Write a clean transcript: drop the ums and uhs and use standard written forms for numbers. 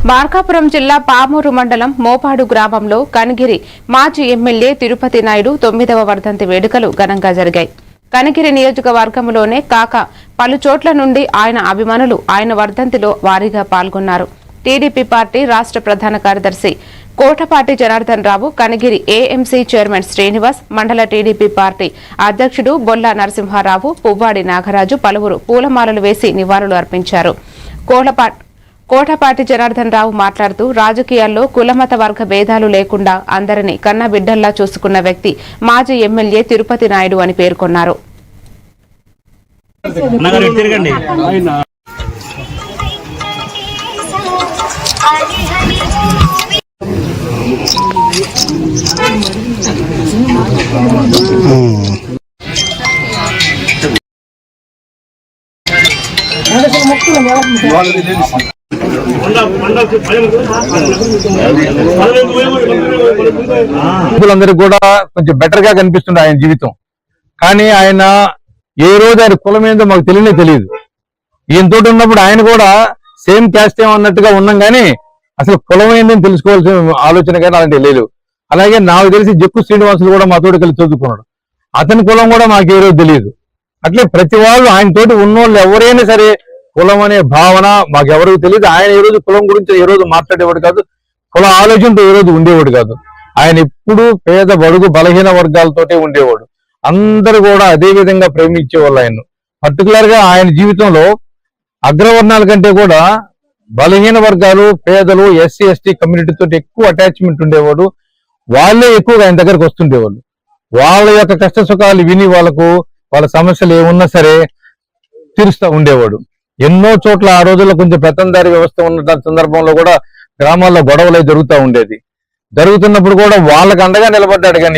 మార్కాపురం జిల్లా పామూరు మండలం మోపాడు గ్రామంలో కనిగిరి మాజీ ఎమ్మెల్యే తిరుపతి నాయుడు 9వ వర్ధంతి వేడుకలు ఘనంగా జరిగాయి. కనిగిరి నియోజకవర్గంలోనే కాక పలు చోట్ల నుండి ఆయన అభిమానులు ఆయన వర్ధంతిలో వారీగా పాల్గొన్నారు. టీడీపీ పార్టీ రాష్ట్ర ప్రధాన కార్యదర్శి కోటపాటి జనార్దన్ రావు, కనిగిరి ఏఎంసీ చైర్మన్ శ్రీనివాస్, మండల టీడీపీ పార్టీ అధ్యక్షుడు బొల్లా నరసింహారావు, పువ్వాడి నాగరాజు పలువురు పూలమాలలు వేసి నివాళులు అర్పించారు. కోటపాటి జనార్దన్ రావు మాట్లాడుతూ రాజకీయాల్లో కులమత వర్గ భేదాలు లేకుండా అందరినీ కన్న బిడ్డల్లా చూసుకున్న వ్యక్తి మాజీ ఎమ్మెల్యే తిరుపతి నాయుడు అని పేర్కొన్నారు. అందరికి కూడా కొంచెం బెటర్ గా కనిపిస్తుంది ఆయన జీవితం. కానీ ఆయన ఏ రోజు ఆయన కులం ఏందో మాకు తెలియదు. ఈయనతోటి ఉన్నప్పుడు ఆయన కూడా సేమ్ క్యాస్ట్ ఏమన్నట్టుగా ఉన్నాం, కానీ అసలు కులం ఏందని తెలుసుకోవాల్సిన ఆలోచన కానీ అలాంటివి లేదు. అలాగే నాకు తెలిసి జక్కు శ్రీనివాసులు కూడా మాతోటి కలిసి చదువుకున్నాడు. అతని కులం కూడా మాకు ఏ రోజు తెలియదు. అట్లే ప్రతి వాళ్ళు ఆయనతోటి ఉన్నోళ్ళు ఎవరైనా సరే కులం అనే భావన మాకెవరికి తెలియదు. ఆయన ఏ రోజు కులం గురించి ఏ రోజు మాట్లాడేవాడు కాదు, కుల ఆలోచనతో ఏ రోజు ఉండేవాడు కాదు. ఆయన ఎప్పుడు పేద బడుగు బలహీన వర్గాలతోటే ఉండేవాడు. అందరూ కూడా అదే విధంగా ప్రేమించేవాళ్ళు ఆయన. పర్టికులర్ గా ఆయన జీవితంలో అగ్రవర్ణాల కంటే కూడా బలహీన వర్గాలు, పేదలు, ఎస్సీ ఎస్టీ కమ్యూనిటీతో ఎక్కువ అటాచ్మెంట్ ఉండేవాడు. వాళ్ళే ఎక్కువగా ఆయన దగ్గరకు వస్తుండేవాళ్ళు. వాళ్ళ యొక్క కష్ట సుఖాలు విని వాళ్ళ సమస్యలు ఏమున్నా సరే తీరుస్తూ ఉండేవాడు. ఎన్నో చోట్ల ఆ రోజుల్లో కొంచెం పెత్తందారి వ్యవస్థ ఉన్న సందర్భంలో కూడా గ్రామాల్లో గొడవలు జరుగుతూ ఉండేది. జరుగుతున్నప్పుడు కూడా వాళ్ళకి అండగా నిలబడ్డాడు. కానీ